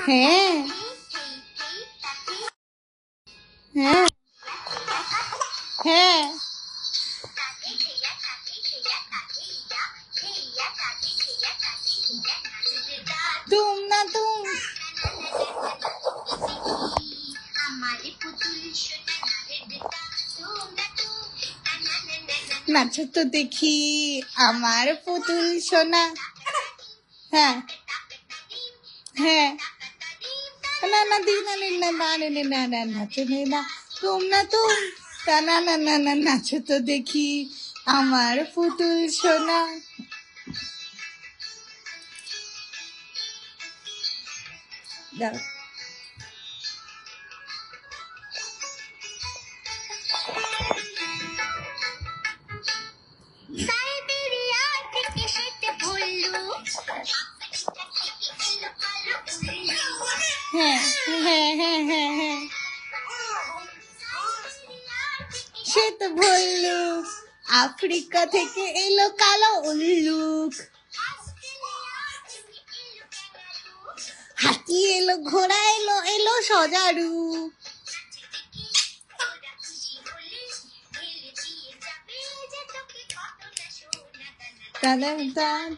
হ্যাঁ হ্যাঁ হ্যাঁ তুম না তুম নাচো তো দেখি আমার পুতুল সোনা। হ্যাঁ হ্যাঁ না না দি না না না না না না না নাচো না তুম না তুম তা না না না না নাচো তো দেখি আমার পুতুল সোনা। দাও হ্যাঁ হ্যাঁ হ্যাঁ হ্যাঁ হ্যাঁ সে তো ভল্লুক আফ্রিকা থেকে এলো কালো উল্লুক। হাতি এলো ঘোড়া এলো এলো সজারু।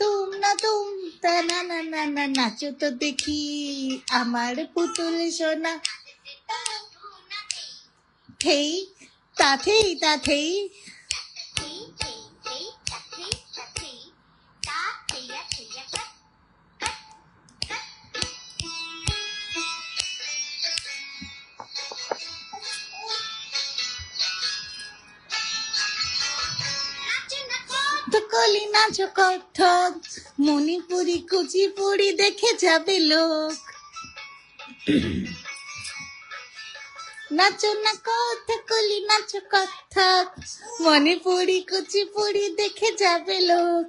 তুম না তুম তা না না না না নাচো তো দেখি আমার পুতুল সোনা। থেই তা থেই তা থেই তো কলি নাচো কত্থক মণিপুরি কুচিপুড়ি দেখে যাবে লোক। নাচো না কলি নাচো কত্থক মণিপুরি কুচিপুড়ি দেখে যাবে লোক।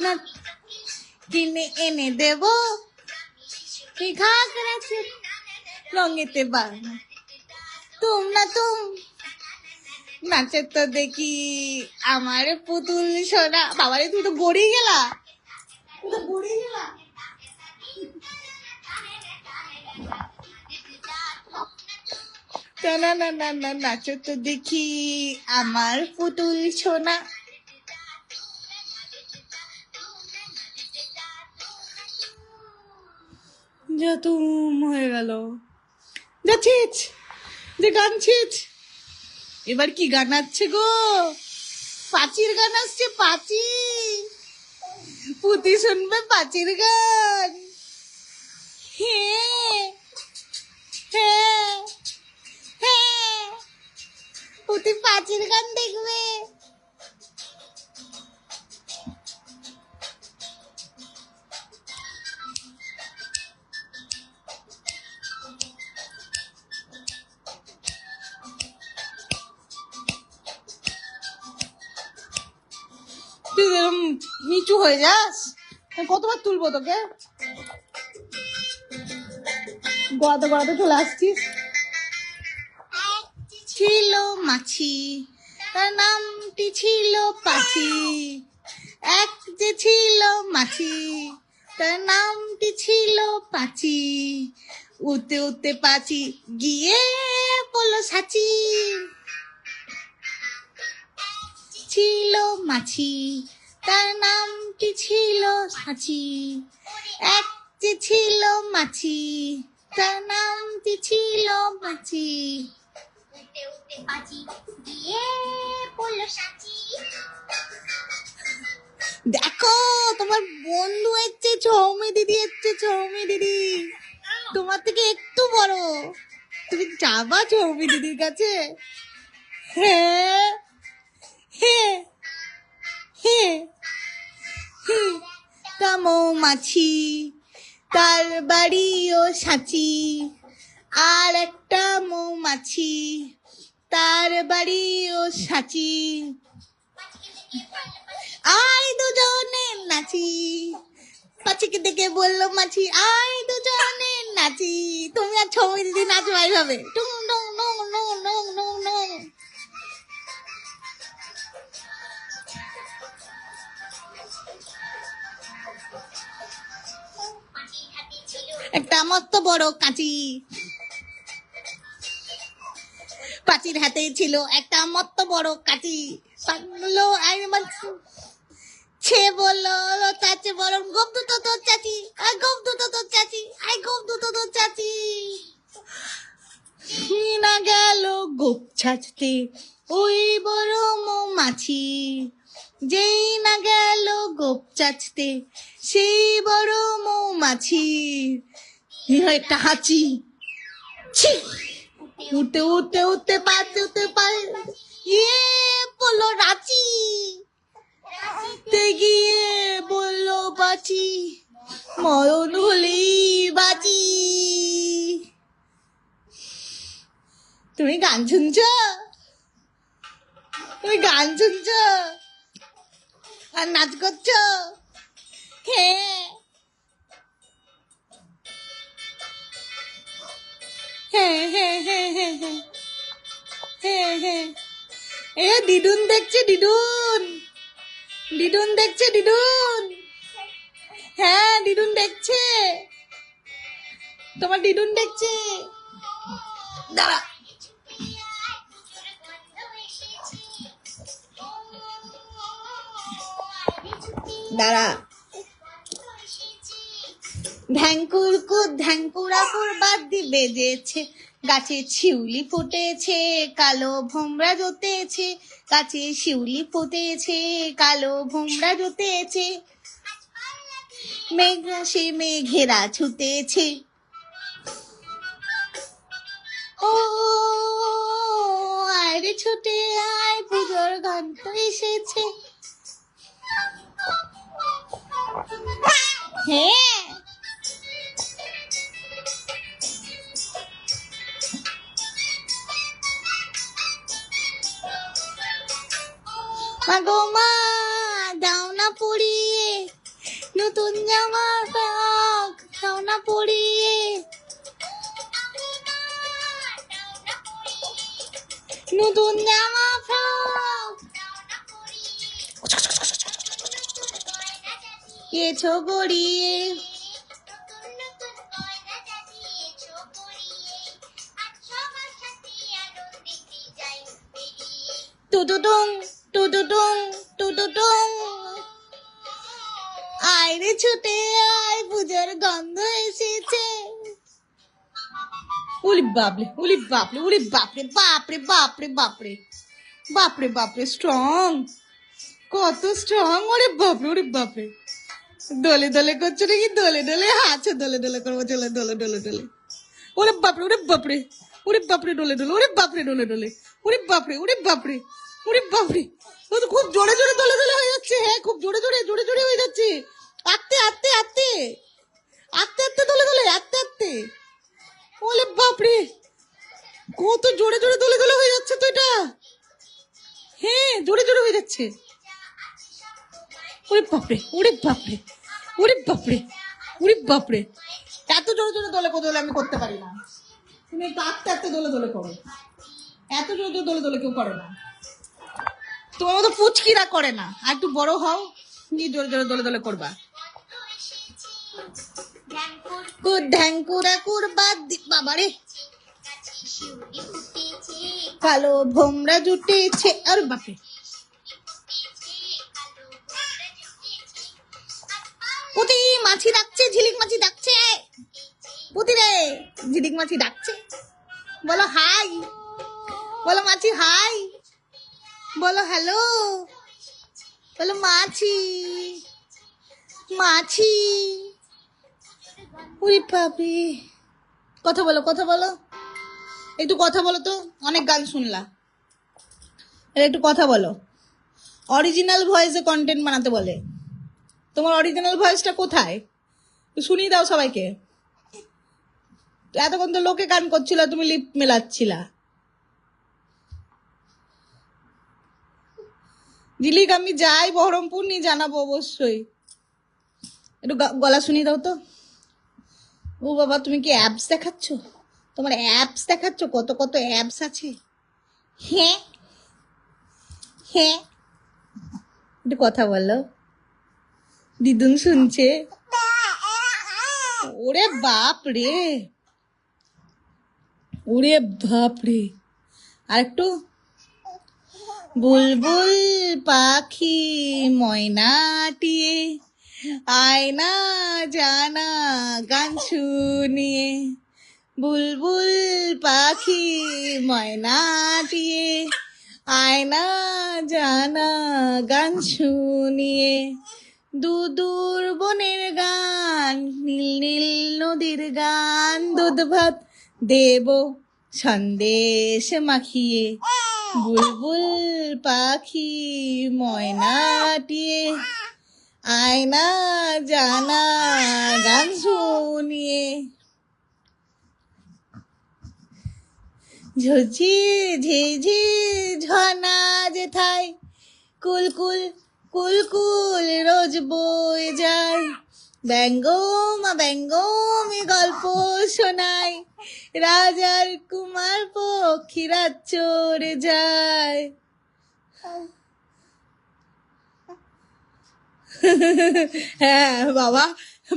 না কিনে এনে দেব ঘাগরা রঙেতে বানা তুম না তুম নাচে তো দেখি আমার পুতুল সোনা। বাবারে তুই তো গড়িয়ে গেলা, তুই তো গড়িয়ে গেলা। না না না না নাচো তো দেখি আমার পুতুল সোনা। যা তুম হয়ে গেল, যাচ্ছিস যে গান ছিচ। এবার কি গান আসছে গো? পাঁচির গান আসছে, পাঁচি। পুতি শুনবে পাঁচির গান। হ্যাঁ হ্যাঁ হ্যাঁ পুতি পাঁচির গান দেখবে। তুই এরকম নিচু হয়ে যাস, কতবার তুলবো তোকে? গড়াতে গড়াতে চলে আসছিস। ছিল মাছি তার নামটি ছিল পাছি। এক যে ছিল মাছি তার নামটি ছিল পাছি। উতে উতে পাছি গিয়ে বললো সাচি। ছিল মাছি তার নামটি ছিল সাচি। এক যে ছিল মাছি তার নামটি ছিল মাছি। দেখো তোমার বন্ধু এসছে, ছৌমি দিদি এসছে, ছৌমি দিদি তোমার থেকে একটু বড়। তুমি যাবা ছৌমি দিদির কাছে? হ্যাঁ হ্যাঁ হ্যাঁ হ্যাঁ। তা মৌমাছি তার বাড়িও সাঁচি। আর একটা মৌমাছি তার বাড়িও সাঁচি। আয় দুজনে নাচি। পাচিকে দেখে বললো মাছি আয় দুজনে নাচি। তুমি আর ছবি দিদি নাচো এইভাবে টুং টুং টুং টুং টুং টুং টুং। একটা মস্ত বড় কাঁচি, পাচির হাতে ছিল একটা মস্ত বড় কাঁচি। বললো ছে বললো চাচি বড় গোপ দুটো তোর চাচি, আই গোপ দুটো তোর চাচি, আই গোপ দুটো তোর চাচি। না গেল গোপ ছাচতে ওই বড় মৌমাছি, যেই না গেল গোপ চাচতে সেই বড় মৌমাছি। একটা হাঁচি, ছি, উঠতে উঠতে উঠতে পারতে উঠতে পারে, ইয়ে বললো রাঁচি, গিয়ে বললো বাঁচি, মরণ হলেই বাঁচি। তুমি গান শুনছ? তুমি গান শুনছ আর নাচ করছো? হ্যাঁ হ্যাঁ হ্যাঁ হ্যাঁ হ্যাঁ হ্যাঁ হ্যাঁ হ্যাঁ। এ দিদুন দেখছে, দিদুন, দিদুন দেখছে, দিদুন। হ্যাঁ দিদুন দেখছে, তোমার দিদুন দেখছে। দাঁড়া, দাঁড়া। ধ্যাঙ্কুরকুর ধ্যাঙ্কুরাকুর বাদ্যি বেজেছে, গাছে শিউলি ফুটেছে, কালো ভোমরা জোতেছে, গাছে শিউলি ফুটেছে, কালো ভোমরা জোতেছে, মেঘ সে মেঘেরা ছুটেছে। ও আয় রে ছুটে আয়, পুজোর গান তো এসেছে। হ্যাঁ মাগো মা দাও না পরিয়ে নতুন জামা ফ্রক, দাও না পরিয়ে নতুন জামা ফ্রক, এছো গড়িয়ে। টুটুটুং টুটুটুং টুটুটুং, আয় রে ছুটে আয়, পুজোর গন্ধ এসেছে। উলি বাপরে, উলি বাপরে, উলি বাপরে, বাপরে বাপরে বাপরে বাপরে বাপরে, স্ট্রং, কত স্ট্রং। ওরে বাপরে, ওরে বাপরে। দোলে দোলে করছো নাকি? দোলে দোলে হাঁচো, দোলে দোলে করবো, চলে দোলে দোলে দোলে। ওরে বাপরে, ওরে বাপরে, ওরে বাপরে, ডোলে ডোলে, ওরে বাপরে, ডোলে ডোলে, ওরে বাপরে, ওরে বাপরে, ওরে বাপরে। ও তো খুব জোরে জোরে দোলে দোলে হয়ে যাচ্ছে। হ্যাঁ খুব জোরে জোরে জোরে জোরে হয়ে যাচ্ছে। আস্তে আস্তে আস্তে আস্তে আস্তে দোলে দোলে, আস্তে আস্তে। ওরে বাপরে, কত জোরে জোরে দোলে দোলে হয়ে যাচ্ছে তো এটা। হ্যাঁ জোরে জোরে হয়ে যাচ্ছে। ওরে বাপরে, ওরে বাপরে, ওরে বাপরে, ওরে বাপরে। এত জোরে জোরে দোলে দোলে আমি করতে পারি না। তুমি একটু আস্তে আস্তে দোলে দোলে করো। এত জোরে জোরে দোলে দোলে কেউ করে না। তোমার মতো পুচকিরা করে না। আর একটু বড় হও, নিয়ে জোরে জোরে দোলে দোলে করবা। ধ্যাঙ্কুরাকুর বাদ বাবারে, কালো ভোমরা জুটেছে। আরে বাপরে, পুতি মাছি ডাকছে, ঝিলিক মাছি ডাকছে। পুতি রে, ঝিলিক মাছি ডাকছে। বলো হাই, বলো মাছি হাই, বলো হ্যালো, বলো মাছি, মাছি। উরি বাপরে, কথা বলো, কথা বলো, একটু কথা বলো তো। অনেক গান শুনলা, একটু কথা বলো। অরিজিনাল ভয়েসে কন্টেন্ট বানাতে বলে। তোমার অরিজিনাল ভয়েসটা কোথায়? শুনিয়ে দাও সবাইকে। এতক্ষণ তো লোকে গান করছিল, তুমি লিপ মেলাচ্ছিলা। ঝিলিক আমি যাই বহরমপুর, নিয়ে জানাবো অবশ্যই। একটু গলা শুনিয়ে দাও তো। ও বাবা, তুমি কি অ্যাপস দেখাচ্ছ? তোমার অ্যাপস দেখাচ্ছ? কত কত অ্যাপস আছে। হ্যাঁ হ্যাঁ, একটু কথা বলো। দিদুন শুনছে। ওরে বাপ রে, ওরে বাপ রে। আরেকটু। বুলবুল পাখি ময়নাটিয়ে আয়না জানা গান শুনিয়ে, বুলবুল পাখি ময়নাটিয়ে আয়না জানা গান শুনিয়ে, দূর বনের গান, নীল নীল নদীর গান, দুধ ভাত দেব সন্দেশ মাখিয়ে, বুলবুল পাখি ময়নাটিয়ে আয়না জানা গান শুনিয়ে। ঝঝি ঝিঝি ঝর্ণা যেথায় কুলকুল কুলকুল রোজ বয়ে যায়, ব্যঙ্গমা ব্যঙ্গমে গল্প শোনায়, রাজার কুমার পক্ষীরা চড়ে যায়। হ্যাঁ বাবা,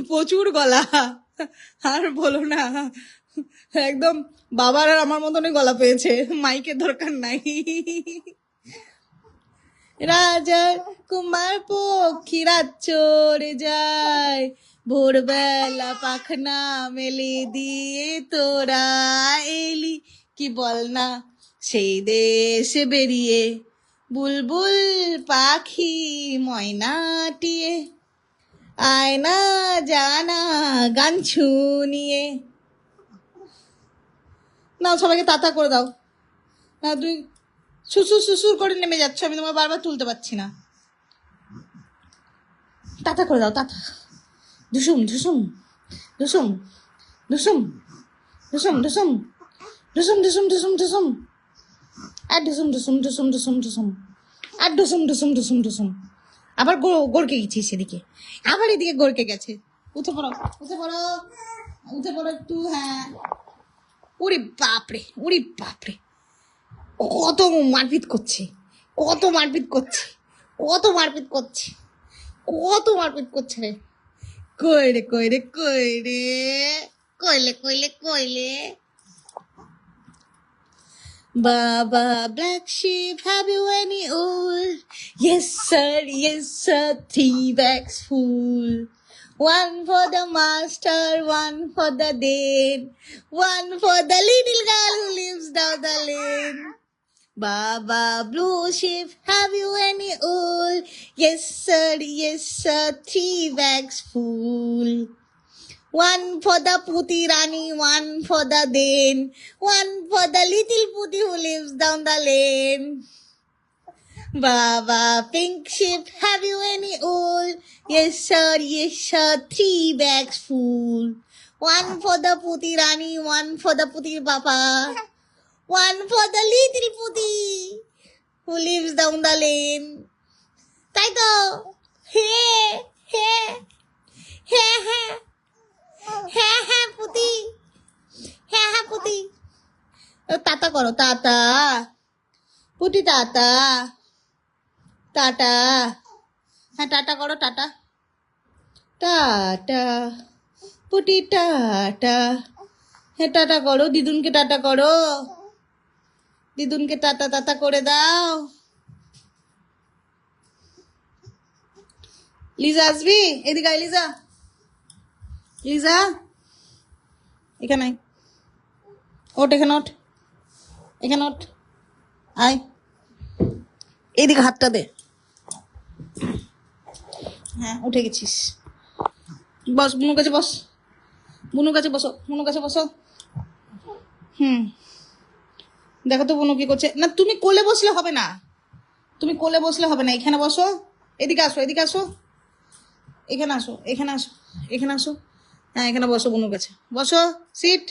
প্রচুর গলা, আর বলো না, একদম বাবার আর আমার মতনই গলা পেয়েছে, মাইকের দরকার নাই। রাজার কুমার পক্ষীরা চড়ে যায়, ভোরবেলা পাখনা মেলে দিয়ে তোরা এলি, কি বল না সেই দেশ বেরিয়ে, বুলবুল পাখি ময়নাটিয়ে আয়না জানা গান শুনিয়ে। নাও সবাইকে তাতা করে দাও না, তুই সুসুর সুসুর করে নেমে যাচ্ছ, আমি তোমার বারবার তুলতে পারছি না। তাতা করে দাও, তাতা। ধুসুম ধুসুম ধুসুম ধুসুম ধুসুম ধুসুম ধুসুম ধুসুম ধুসুম ধুসুম আর ধুসুম ধুসুম ধুসুম ধুসুম ধুসুম আর ধুসুম ধুসুম ধুসুম ধুসুম। আবার গড়কে গেছি সেদিকে, আবার এদিকে গড়কে গেছে। উঠে পড়ো, উঠে পড়ো, উঠে পড়ো একটু। হ্যাঁ, ওরে বাপরে, ওরে বাপরে, কত মারপিট করছে, কত মারপিট করছে, কত মারপিট করছে, কত মারপিট করছে রে। কই রে, কই রে, কই রে, কইলে কইলে কইলে। Baba black sheep, have you any wool? Yes sir, 3 bags full. One for the master, one for the dame, one for the little girl who lives down the lane. Baba blue sheep, have you any wool? Yes sir, 3 bags full. One for the Puti Rani, one for the Dane, one for the little Puti who lives down the lane. Baba pink sheep, have you any wool? Yes sir, 3 bags full. One for the Puti Rani, one for the Puti Papa, one for the little Puti who lives down the lane. Taito, hey, hey, hey, hey. হ্যাঁ হ্যাঁ পুতি, হ্যাঁ হ্যাঁ পুতি। তাতা করো, তাতা পুতি, তাতা টাটা। হ্যাঁ টাটা করো, টাটা টাটা পুটি, টাটা। হ্যাঁ টাটা করো, দিদুনকে টাটা করো, দিদুনকে টাটা টাটা করে দাও। লিজা আসবি এদিকে, আয় লিজা, লিজা এখানে আয়, ওঠ এখানে, ওঠ এখানে, ওঠ, আয় এদিকে হাতটা দে। হ্যাঁ উঠে গেছিস, বস বুনুর কাছে, বস বুনুর কাছে বসো, বুনুর কাছে বসো। দেখো তো বুনু কি করছে। না তুমি কোলে বসলে হবে না, তুমি কোলে বসলে হবে না, এখানে বসো, এদিকে আসো, এদিকে আসো, এখানে আসো, এখানে আসো, এখানে আসো। হ্যাঁ এখানে বসো বুনুর কাছে, বসো, সিট।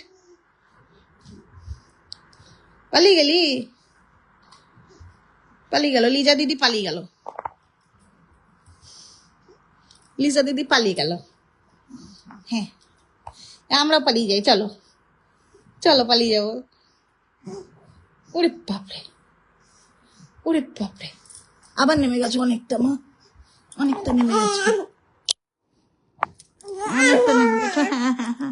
পালিয়ে গেলি, পালিয়ে গেল লিজা দিদি, পালিয়ে গেল লিজা দিদি, পালিয়ে গেল। হ্যাঁ আমরাও পালিয়ে যাই, চলো চলো পালিয়ে যাবো। ওরে বাপরে, ওরে বাপরে, আবার নেমে গেছে অনেকটা, মা অনেকটা নেমে গেছে, অনেকটা নেমে গেছে। হ্যাঁ হ্যাঁ হ্যাঁ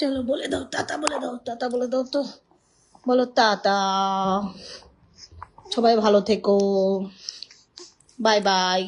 চলো বলে দাও টাটা, বলে দাও টাটা, বলে দাও তো, বলো টাটা, সবাই ভালো থেকো, বাই বাই।